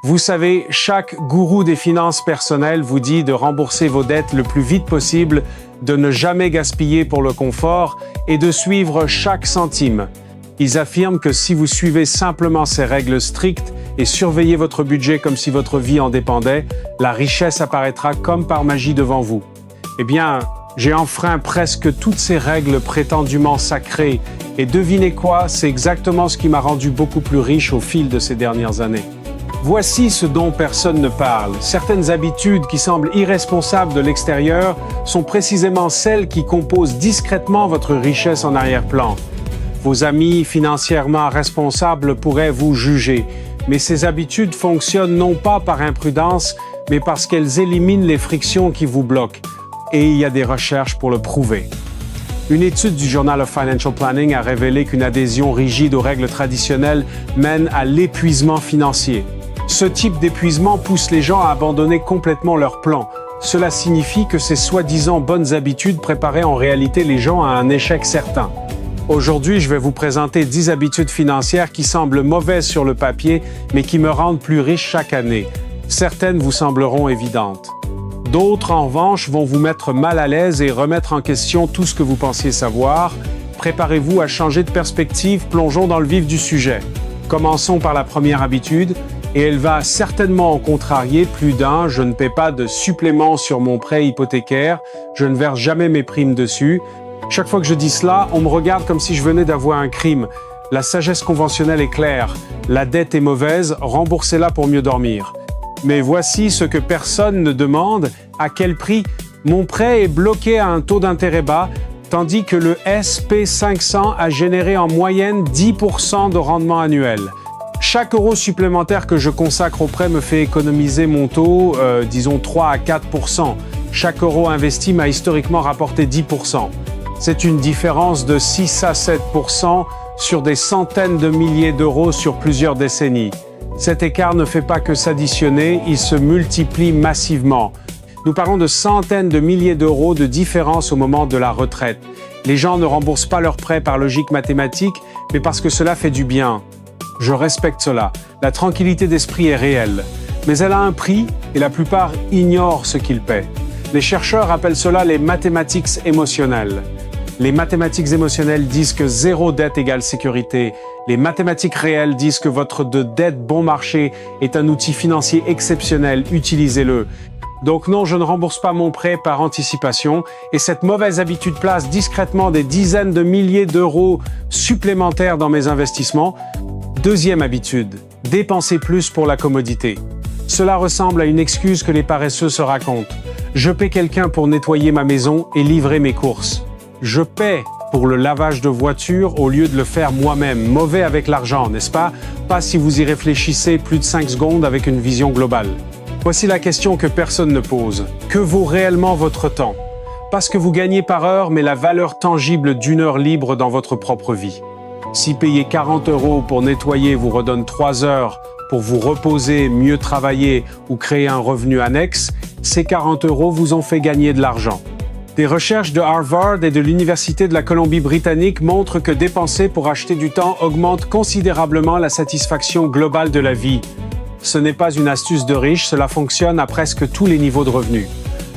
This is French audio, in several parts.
Vous savez, chaque gourou des finances personnelles vous dit de rembourser vos dettes le plus vite possible, de ne jamais gaspiller pour le confort et de suivre chaque centime. Ils affirment que si vous suivez simplement ces règles strictes et surveillez votre budget comme si votre vie en dépendait, la richesse apparaîtra comme par magie devant vous. Eh bien, j'ai enfreint presque toutes ces règles prétendument sacrées et devinez quoi, c'est exactement ce qui m'a rendu beaucoup plus riche au fil de ces dernières années. Voici ce dont personne ne parle. Certaines habitudes qui semblent irresponsables de l'extérieur sont précisément celles qui composent discrètement votre richesse en arrière-plan. Vos amis financièrement responsables pourraient vous juger, mais ces habitudes fonctionnent non pas par imprudence, mais parce qu'elles éliminent les frictions qui vous bloquent. Et il y a des recherches pour le prouver. Une étude du Journal of Financial Planning a révélé qu'une adhésion rigide aux règles traditionnelles mène à l'épuisement financier. Ce type d'épuisement pousse les gens à abandonner complètement leurs plans. Cela signifie que ces soi-disant bonnes habitudes préparaient en réalité les gens à un échec certain. Aujourd'hui, je vais vous présenter 10 habitudes financières qui semblent mauvaises sur le papier, mais qui me rendent plus riche chaque année. Certaines vous sembleront évidentes. D'autres, en revanche, vont vous mettre mal à l'aise et remettre en question tout ce que vous pensiez savoir. Préparez-vous à changer de perspective, plongeons dans le vif du sujet. Commençons par la première habitude, et elle va certainement en contrarier plus d'un. Je ne paie pas de supplément sur mon prêt hypothécaire, je ne verse jamais mes primes dessus. Chaque fois que je dis cela, on me regarde comme si je venais d'avouer un crime. La sagesse conventionnelle est claire, la dette est mauvaise, remboursez-la pour mieux dormir. Mais voici ce que personne ne demande, à quel prix? Mon prêt est bloqué à un taux d'intérêt bas, tandis que le SP500 a généré en moyenne 10% de rendement annuel. Chaque euro supplémentaire que je consacre au prêt me fait économiser mon taux, disons 3 à 4%. Chaque euro investi m'a historiquement rapporté 10%. C'est une différence de 6 à 7% sur des centaines de milliers d'euros sur plusieurs décennies. Cet écart ne fait pas que s'additionner, il se multiplie massivement. Nous parlons de centaines de milliers d'euros de différence au moment de la retraite. Les gens ne remboursent pas leurs prêts par logique mathématique, mais parce que cela fait du bien. Je respecte cela. La tranquillité d'esprit est réelle. Mais elle a un prix et la plupart ignorent ce qu'ils paient. Les chercheurs appellent cela les mathématiques émotionnelles. Les mathématiques émotionnelles disent que zéro dette égale sécurité. Les mathématiques réelles disent que votre dette bon marché est un outil financier exceptionnel. Utilisez-le. Donc non, je ne rembourse pas mon prêt par anticipation et cette mauvaise habitude place discrètement des dizaines de milliers d'euros supplémentaires dans mes investissements. Deuxième habitude, dépenser plus pour la commodité. Cela ressemble à une excuse que les paresseux se racontent. Je paie quelqu'un pour nettoyer ma maison et livrer mes courses. Je paie pour le lavage de voiture au lieu de le faire moi-même. Mauvais avec l'argent, n'est-ce pas? Pas si vous y réfléchissez plus de 5 secondes avec une vision globale. Voici la question que personne ne pose. Que vaut réellement votre temps? Pas ce que vous gagnez par heure, mais la valeur tangible d'une heure libre dans votre propre vie. Si payer 40 € pour nettoyer vous redonne 3 heures pour vous reposer, mieux travailler ou créer un revenu annexe, ces 40 € vous ont fait gagner de l'argent. Des recherches de Harvard et de l'Université de la Colombie-Britannique montrent que dépenser pour acheter du temps augmente considérablement la satisfaction globale de la vie. Ce n'est pas une astuce de riche, cela fonctionne à presque tous les niveaux de revenus.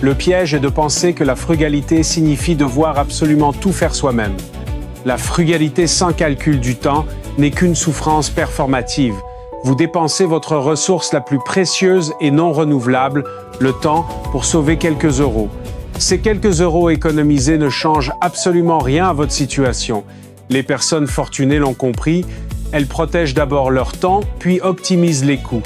Le piège est de penser que la frugalité signifie devoir absolument tout faire soi-même. La frugalité sans calcul du temps n'est qu'une souffrance performative. Vous dépensez votre ressource la plus précieuse et non renouvelable, le temps, pour sauver quelques euros. Ces quelques euros économisés ne changent absolument rien à votre situation. Les personnes fortunées l'ont compris, elles protègent d'abord leur temps, puis optimisent les coûts.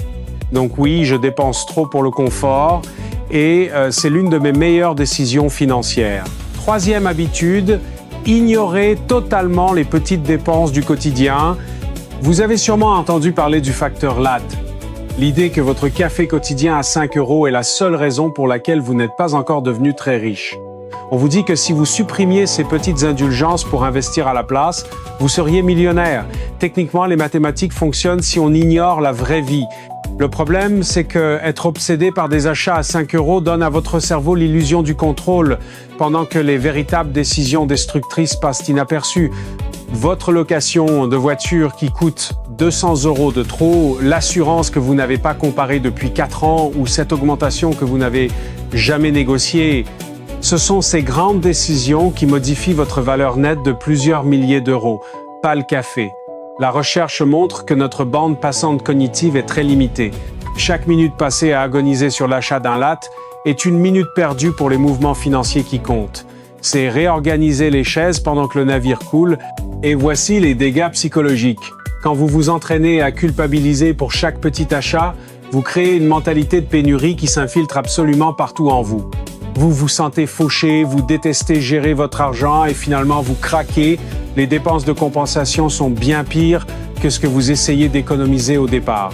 Donc oui, je dépense trop pour le confort et c'est l'une de mes meilleures décisions financières. Troisième habitude, ignorer totalement les petites dépenses du quotidien. Vous avez sûrement entendu parler du facteur LAT. L'idée que votre café quotidien à 5 € est la seule raison pour laquelle vous n'êtes pas encore devenu très riche. On vous dit que si vous supprimiez ces petites indulgences pour investir à la place, vous seriez millionnaire. Techniquement, les mathématiques fonctionnent si on ignore la vraie vie. Le problème, c'est que être obsédé par des achats à 5 € donne à votre cerveau l'illusion du contrôle, pendant que les véritables décisions destructrices passent inaperçues. votre location de voiture qui coûte 200 € de trop, l'assurance que vous n'avez pas comparée depuis 4 ans ou cette augmentation que vous n'avez jamais négociée. Ce sont ces grandes décisions qui modifient votre valeur nette de plusieurs milliers d'euros, pas le café. La recherche montre que notre bande passante cognitive est très limitée. Chaque minute passée à agoniser sur l'achat d'un latte est une minute perdue pour les mouvements financiers qui comptent. C'est réorganiser les chaises pendant que le navire coule, et voici les dégâts psychologiques. Quand vous vous entraînez à culpabiliser pour chaque petit achat, vous créez une mentalité de pénurie qui s'infiltre absolument partout en vous. Vous vous sentez fauché, vous détestez gérer votre argent et finalement vous craquez. Les dépenses de compensation sont bien pires que ce que vous essayez d'économiser au départ.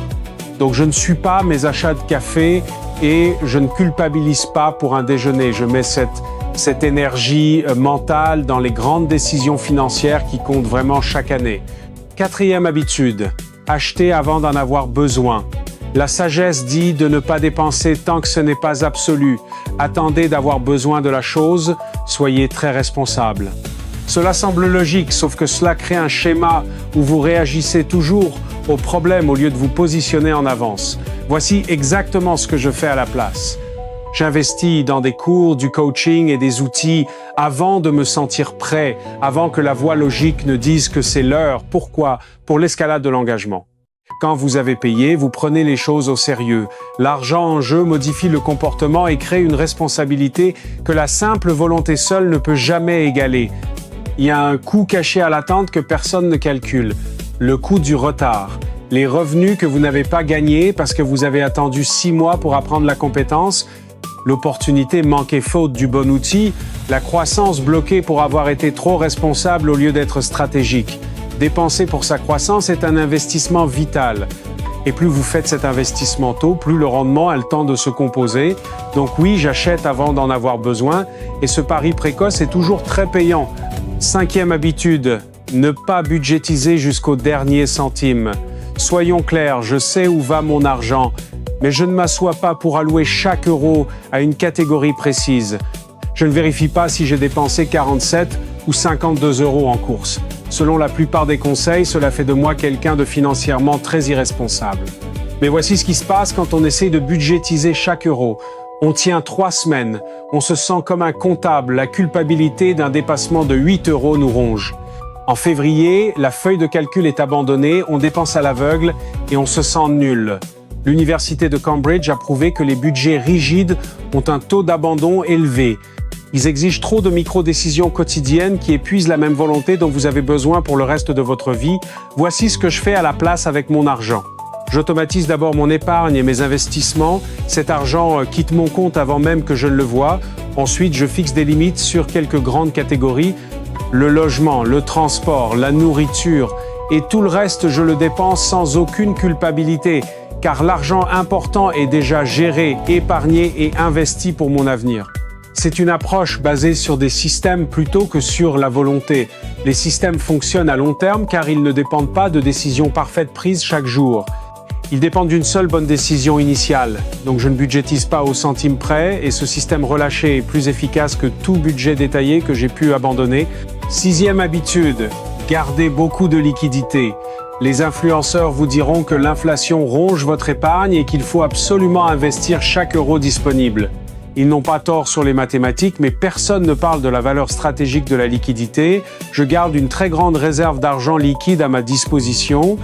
Donc je ne suis pas mes achats de café et je ne culpabilise pas pour un déjeuner. Je mets cette énergie mentale dans les grandes décisions financières qui comptent vraiment chaque année. 4e habitude, acheter avant d'en avoir besoin. La sagesse dit de ne pas dépenser tant que ce n'est pas absolu. Attendez d'avoir besoin de la chose, soyez très responsable. Cela semble logique, sauf que cela crée un schéma où vous réagissez toujours aux problèmes au lieu de vous positionner en avance. Voici exactement ce que je fais à la place. J'investis dans des cours, du coaching et des outils avant de me sentir prêt, avant que la voie logique ne dise que c'est l'heure. Pourquoi? Pour l'escalade de l'engagement. Quand vous avez payé, vous prenez les choses au sérieux. L'argent en jeu modifie le comportement et crée une responsabilité que la simple volonté seule ne peut jamais égaler. Il y a un coût caché à l'attente que personne ne calcule. Le coût du retard. Les revenus que vous n'avez pas gagnés parce que vous avez attendu 6 mois pour apprendre la compétence. L'opportunité manquée faute du bon outil. La croissance bloquée pour avoir été trop responsable au lieu d'être stratégique. Dépenser pour sa croissance est un investissement vital. Et plus vous faites cet investissement tôt, plus le rendement a le temps de se composer. Donc oui, j'achète avant d'en avoir besoin. Et ce pari précoce est toujours très payant. 5e habitude, ne pas budgétiser jusqu'au dernier centime. Soyons clairs, je sais où va mon argent, mais je ne m'assois pas pour allouer chaque euro à une catégorie précise. Je ne vérifie pas si j'ai dépensé 47 ou 52 € en course. Selon la plupart des conseils, cela fait de moi quelqu'un de financièrement très irresponsable. Mais voici ce qui se passe quand on essaye de budgétiser chaque euro. On tient 3 semaines, on se sent comme un comptable, la culpabilité d'un dépassement de 8 € nous ronge. En février, la feuille de calcul est abandonnée, on dépense à l'aveugle et on se sent nul. L'université de Cambridge a prouvé que les budgets rigides ont un taux d'abandon élevé. Ils exigent trop de micro-décisions quotidiennes qui épuisent la même volonté dont vous avez besoin pour le reste de votre vie. Voici ce que je fais à la place avec mon argent. J'automatise d'abord mon épargne et mes investissements. Cet argent quitte mon compte avant même que je ne le voie. Ensuite, je fixe des limites sur quelques grandes catégories. Le logement, le transport, la nourriture et tout le reste, je le dépense sans aucune culpabilité, car l'argent important est déjà géré, épargné et investi pour mon avenir. C'est une approche basée sur des systèmes plutôt que sur la volonté. Les systèmes fonctionnent à long terme car ils ne dépendent pas de décisions parfaites prises chaque jour. Ils dépendent d'une seule bonne décision initiale. Donc je ne budgétise pas au centime près et ce système relâché est plus efficace que tout budget détaillé que j'ai pu abandonner. 6e habitude, gardez beaucoup de liquidité. Les influenceurs vous diront que l'inflation ronge votre épargne et qu'il faut absolument investir chaque euro disponible. Ils n'ont pas tort sur les mathématiques, mais personne ne parle de la valeur stratégique de la liquidité. Je garde une très grande réserve d'argent liquide à ma disposition,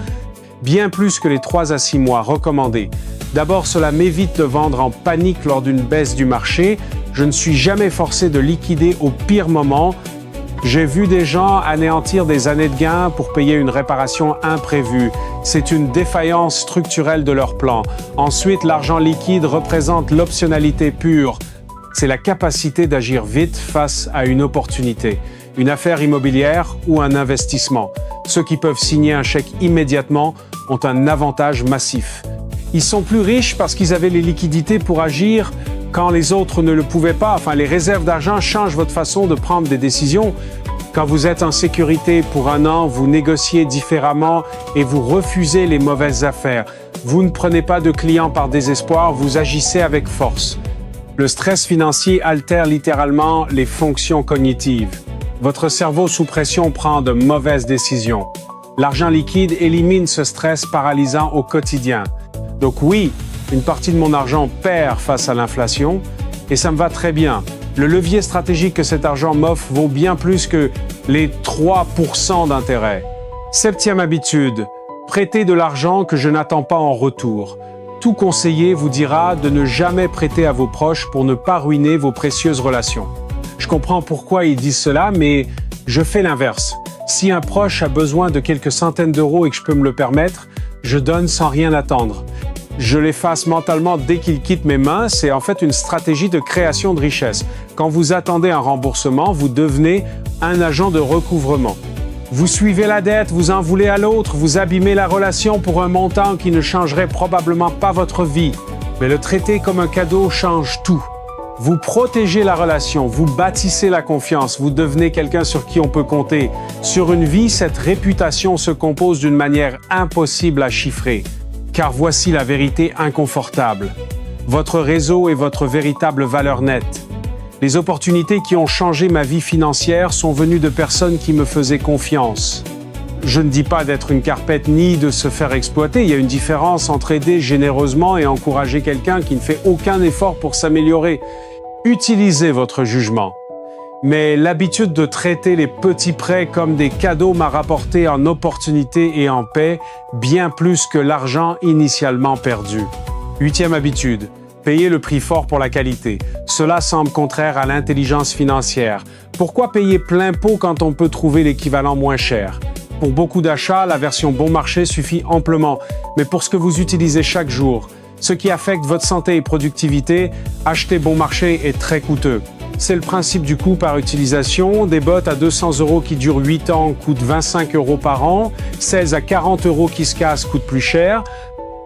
bien plus que les 3 à 6 mois recommandés. D'abord, cela m'évite de vendre en panique lors d'une baisse du marché. Je ne suis jamais forcé de liquider au pire moment. J'ai vu des gens anéantir des années de gains pour payer une réparation imprévue. C'est une défaillance structurelle de leur plan. Ensuite, l'argent liquide représente l'optionnalité pure. C'est la capacité d'agir vite face à une opportunité, une affaire immobilière ou un investissement. Ceux qui peuvent signer un chèque immédiatement ont un avantage massif. Ils sont plus riches parce qu'ils avaient les liquidités pour agir quand les autres ne le pouvaient pas. Enfin, les réserves d'argent changent votre façon de prendre des décisions. Quand vous êtes en sécurité pour un an, vous négociez différemment et vous refusez les mauvaises affaires. Vous ne prenez pas de clients par désespoir, vous agissez avec force. Le stress financier altère littéralement les fonctions cognitives. Votre cerveau sous pression prend de mauvaises décisions. L'argent liquide élimine ce stress paralysant au quotidien. Donc oui, une partie de mon argent perd face à l'inflation et ça me va très bien. Le levier stratégique que cet argent m'offre vaut bien plus que les 3% d'intérêt. 7e habitude, prêter de l'argent que je n'attends pas en retour. Tout conseiller vous dira de ne jamais prêter à vos proches pour ne pas ruiner vos précieuses relations. Je comprends pourquoi ils disent cela, mais je fais l'inverse. Si un proche a besoin de quelques centaines d'euros et que je peux me le permettre, je donne sans rien attendre. Je l'efface mentalement dès qu'il quitte mes mains, c'est en fait une stratégie de création de richesse. Quand vous attendez un remboursement, vous devenez un agent de recouvrement. Vous suivez la dette, vous en voulez à l'autre, vous abîmez la relation pour un montant qui ne changerait probablement pas votre vie. Mais le traiter comme un cadeau change tout. Vous protégez la relation, vous bâtissez la confiance, vous devenez quelqu'un sur qui on peut compter. Sur une vie, cette réputation se compose d'une manière impossible à chiffrer. Car voici la vérité inconfortable. Votre réseau est votre véritable valeur nette. Les opportunités qui ont changé ma vie financière sont venues de personnes qui me faisaient confiance. Je ne dis pas d'être une carpette ni de se faire exploiter. Il y a une différence entre aider généreusement et encourager quelqu'un qui ne fait aucun effort pour s'améliorer. Utilisez votre jugement. Mais l'habitude de traiter les petits prêts comme des cadeaux m'a rapporté en opportunité et en paix bien plus que l'argent initialement perdu. 8e habitude. Payer le prix fort pour la qualité. Cela semble contraire à l'intelligence financière. Pourquoi payer plein pot quand on peut trouver l'équivalent moins cher? Pour beaucoup d'achats, la version bon marché suffit amplement. Mais pour ce que vous utilisez chaque jour, ce qui affecte votre santé et productivité, acheter bon marché est très coûteux. C'est le principe du coût par utilisation. Des bottes à 200 € qui durent 8 ans coûtent 25 € par an. 16 à 40 € qui se cassent coûtent plus cher.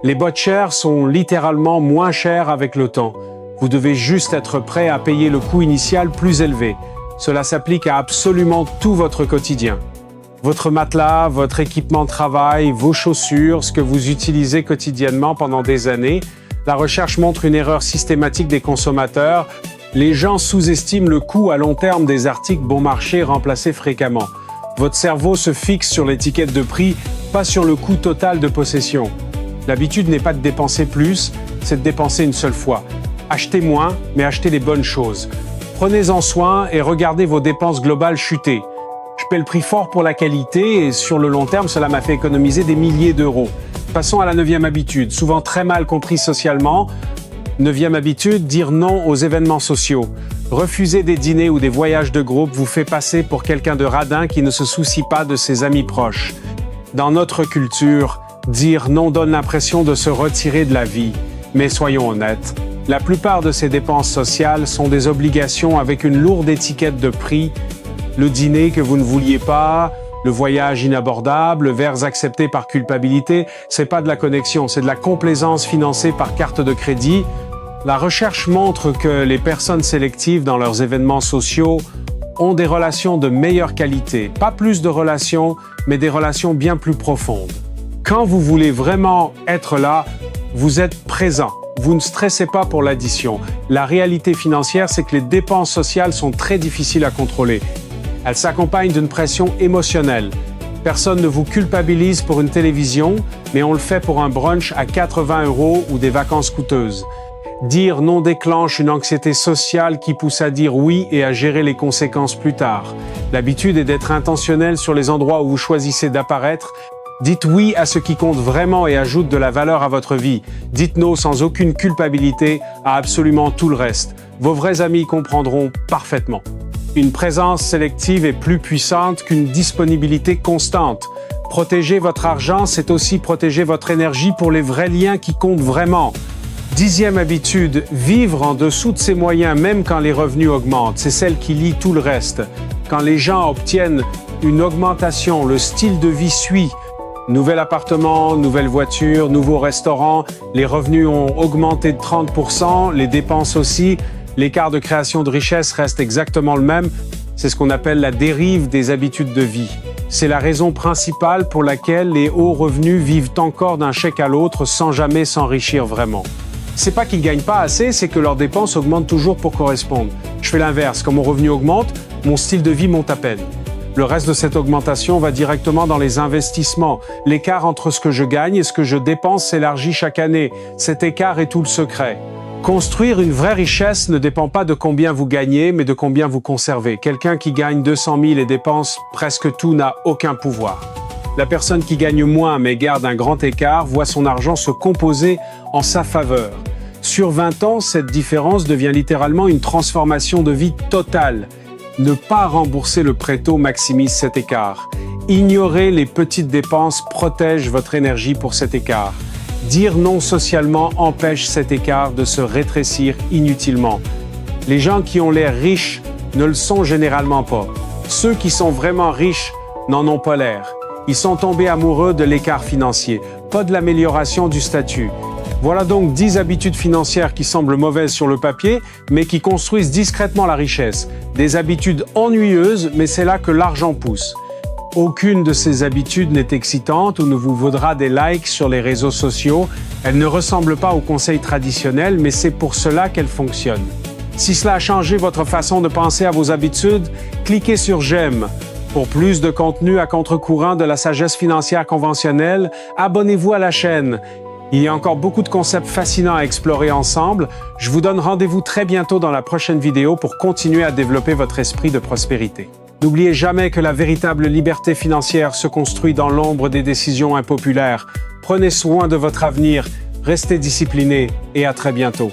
Les bottes chères sont littéralement moins chères avec le temps. Vous devez juste être prêt à payer le coût initial plus élevé. Cela s'applique à absolument tout votre quotidien. Votre matelas, votre équipement de travail, vos chaussures, ce que vous utilisez quotidiennement pendant des années. La recherche montre une erreur systématique des consommateurs. Les gens sous-estiment le coût à long terme des articles bon marché remplacés fréquemment. Votre cerveau se fixe sur l'étiquette de prix, pas sur le coût total de possession. L'habitude n'est pas de dépenser plus, c'est de dépenser une seule fois. Achetez moins, mais achetez les bonnes choses. Prenez-en soin et regardez vos dépenses globales chuter. Je paie le prix fort pour la qualité et sur le long terme, cela m'a fait économiser des milliers d'euros. Passons à la 9e habitude, souvent très mal comprise socialement. 9e habitude, dire non aux événements sociaux. Refuser des dîners ou des voyages de groupe vous fait passer pour quelqu'un de radin qui ne se soucie pas de ses amis proches. Dans notre culture, dire non donne l'impression de se retirer de la vie. Mais soyons honnêtes, la plupart de ces dépenses sociales sont des obligations avec une lourde étiquette de prix. Le dîner que vous ne vouliez pas, le voyage inabordable, le verre accepté par culpabilité, c'est pas de la connexion, c'est de la complaisance financée par carte de crédit. La recherche montre que les personnes sélectives dans leurs événements sociaux ont des relations de meilleure qualité. Pas plus de relations, mais des relations bien plus profondes. Quand vous voulez vraiment être là, vous êtes présent. Vous ne stressez pas pour l'addition. La réalité financière, c'est que les dépenses sociales sont très difficiles à contrôler. Elles s'accompagnent d'une pression émotionnelle. Personne ne vous culpabilise pour une télévision, mais on le fait pour un brunch à 80 € ou des vacances coûteuses. Dire non déclenche une anxiété sociale qui pousse à dire oui et à gérer les conséquences plus tard. L'habitude est d'être intentionnel sur les endroits où vous choisissez d'apparaître. Dites oui à ce qui compte vraiment et ajoute de la valeur à votre vie. Dites non sans aucune culpabilité à absolument tout le reste. Vos vrais amis comprendront parfaitement. Une présence sélective est plus puissante qu'une disponibilité constante. Protéger votre argent, c'est aussi protéger votre énergie pour les vrais liens qui comptent vraiment. 10e habitude, vivre en dessous de ses moyens même quand les revenus augmentent. C'est celle qui lie tout le reste. Quand les gens obtiennent une augmentation, le style de vie suit. Nouvel appartement, nouvelle voiture, nouveau restaurant, les revenus ont augmenté de 30%, les dépenses aussi. L'écart de création de richesse reste exactement le même. C'est ce qu'on appelle la dérive des habitudes de vie. C'est la raison principale pour laquelle les hauts revenus vivent encore d'un chèque à l'autre sans jamais s'enrichir vraiment. C'est pas qu'ils gagnent pas assez, c'est que leurs dépenses augmentent toujours pour correspondre. Je fais l'inverse. Quand mon revenu augmente, Mon style de vie monte à peine. Le reste de cette augmentation va directement dans les investissements. L'écart entre ce que je gagne et ce que je dépense s'élargit chaque année. Cet écart est tout le secret. Construire une vraie richesse ne dépend pas de combien vous gagnez, mais de combien vous conservez. Quelqu'un qui gagne 200 000 et dépense presque tout n'a aucun pouvoir. La personne qui gagne moins mais garde un grand écart voit son argent se composer en sa faveur. Sur 20 ans, cette différence devient littéralement une transformation de vie totale. Ne pas rembourser le prêt tôt maximise cet écart. Ignorer les petites dépenses protège votre énergie pour cet écart. Dire non socialement empêche cet écart de se rétrécir inutilement. Les gens qui ont l'air riches ne le sont généralement pas. Ceux qui sont vraiment riches n'en ont pas l'air. Ils sont tombés amoureux de l'écart financier, pas de l'amélioration du statut. Voilà donc 10 habitudes financières qui semblent mauvaises sur le papier, mais qui construisent discrètement la richesse. Des habitudes ennuyeuses, mais c'est là que l'argent pousse. Aucune de ces habitudes n'est excitante ou ne vous vaudra des likes sur les réseaux sociaux. Elles ne ressemblent pas aux conseils traditionnels, mais c'est pour cela qu'elles fonctionnent. Si cela a changé votre façon de penser à vos habitudes, cliquez sur « J'aime ». Pour plus de contenu à contre-courant de la sagesse financière conventionnelle, abonnez-vous à la chaîne. Il y a encore beaucoup de concepts fascinants à explorer ensemble. Je vous donne rendez-vous très bientôt dans la prochaine vidéo pour continuer à développer votre esprit de prospérité. N'oubliez jamais que la véritable liberté financière se construit dans l'ombre des décisions impopulaires. Prenez soin de votre avenir, restez disciplinés et à très bientôt.